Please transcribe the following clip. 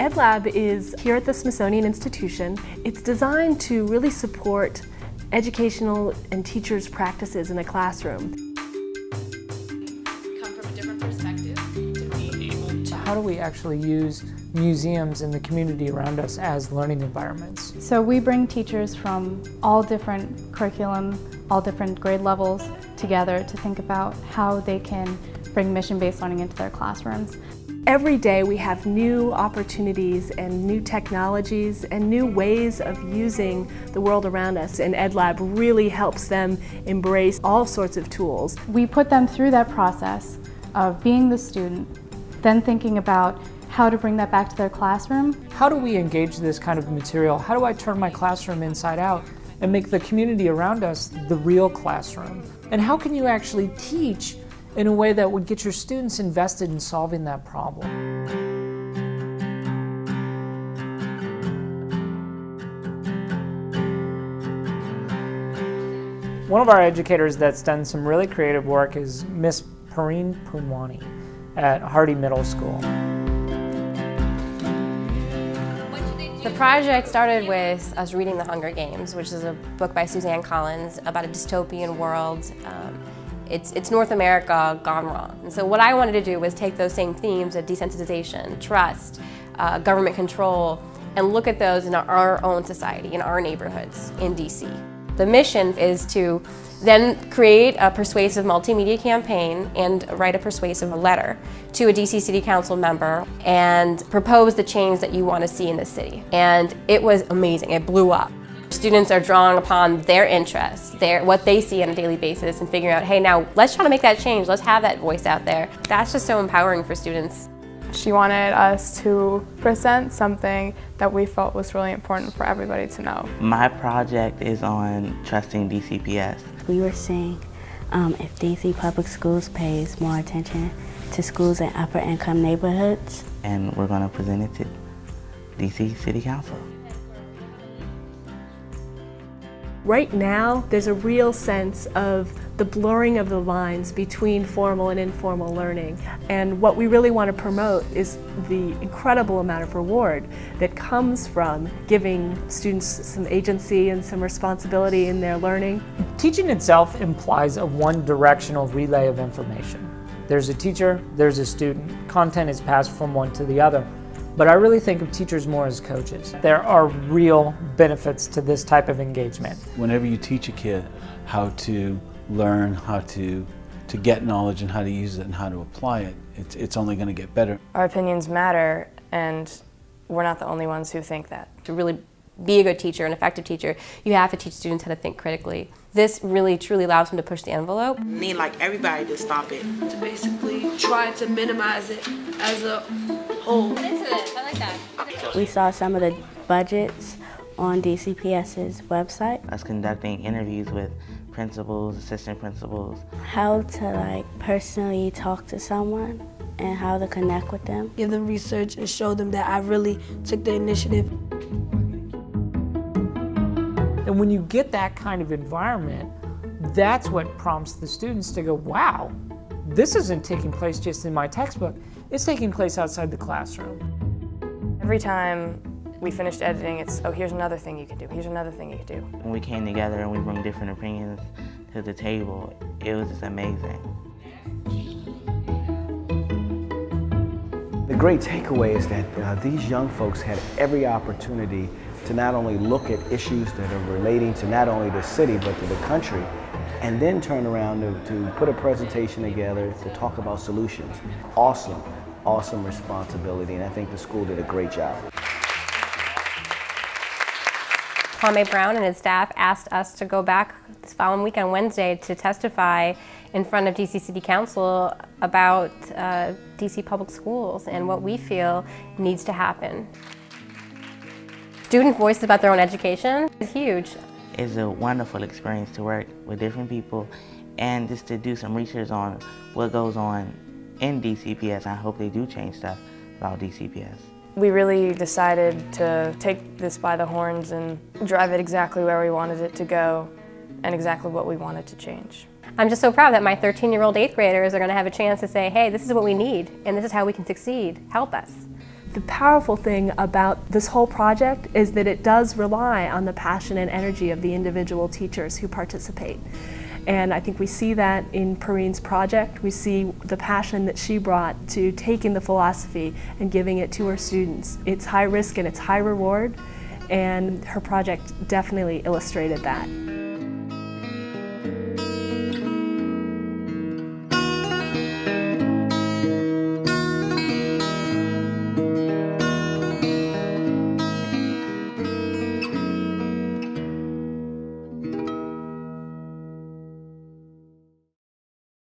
EDLAB is here at the Smithsonian Institution. It's designed to really support educational and teachers' practices in a classroom. Come from a different perspective to be able to... How do we actually use museums and the community around us as learning environments? So we bring teachers from all different curriculum, all different grade levels together to think about how they can bring mission-based learning into their classrooms. Every day we have new opportunities and new technologies and new ways of using the world around us, and EDLAB really helps them embrace all sorts of tools. We put them through that process of being the student, then thinking about how to bring that back to their classroom. How do we engage this kind of material? How do I turn my classroom inside out and make the community around us the real classroom? And how can you actually teach in a way that would get your students invested in solving that problem? One of our educators that's done some really creative work is Miss Pareen Poonwani at Hardy Middle School. The project started with us reading The Hunger Games, which is a book by Suzanne Collins about a dystopian world. It's North America gone wrong. And so what I wanted to do was take those same themes of desensitization, trust, government control, and look at those in our own society, in our neighborhoods in DC. The mission is to then create a persuasive multimedia campaign and write a persuasive letter to a DC City Council member and propose the change that you want to see in the city. And it was amazing, it blew up. Students are drawing upon their interests, what they see on a daily basis, and figuring out, hey, now let's try to make that change, let's have that voice out there. That's just so empowering for students. She wanted us to present something that we felt was really important for everybody to know. My project is on trusting DCPS. We were seeing if DC Public Schools pays more attention to schools in upper income neighborhoods. And we're going to present it to DC City Council. Right now, there's a real sense of the blurring of the lines between formal and informal learning. And what we really want to promote is the incredible amount of reward that comes from giving students some agency and some responsibility in their learning. Teaching itself implies a one-directional relay of information. There's a teacher, there's a student. Content is passed from one to the other. But I really think of teachers more as coaches. There are real benefits to this type of engagement. Whenever you teach a kid how to learn, how to get knowledge and how to use it and how to apply it, it's only going to get better. Our opinions matter, and we're not the only ones who think that. To really be a good teacher, an effective teacher, you have to teach students how to think critically. This really, truly allows them to push the envelope. I need like everybody to stop it. To basically try to minimize it as a whole. I like that. We saw some of the budgets on DCPS's website. Us conducting interviews with principals, assistant principals. How to personally talk to someone and how to connect with them. Give them research and show them that I really took the initiative. And when you get that kind of environment, that's what prompts the students to go, wow, this isn't taking place just in my textbook, it's taking place outside the classroom. Every time we finished editing, it's, oh, here's another thing you could do, here's another thing you could do. When we came together and we bring different opinions to the table, it was just amazing. The great takeaway is that these young folks had every opportunity to not only look at issues that are relating to not only the city but to the country, and then turn around to put a presentation together to talk about solutions. Awesome, awesome responsibility, and I think the school did a great job. Kwame Brown and his staff asked us to go back this following week on Wednesday to testify in front of DC City Council about DC Public Schools and what we feel needs to happen. Student voices about their own education is huge. It's a wonderful experience to work with different people and just to do some research on what goes on in DCPS. I hope they do change stuff about DCPS. We really decided to take this by the horns and drive it exactly where we wanted it to go and exactly what we wanted to change. I'm just so proud that my 13-year-old 8th graders are going to have a chance to say, hey, this is what we need and this is how we can succeed. Help us. The powerful thing about this whole project is that it does rely on the passion and energy of the individual teachers who participate. And I think we see that in Perrine's project. We see the passion that she brought to taking the philosophy and giving it to her students. It's high risk and it's high reward, and her project definitely illustrated that.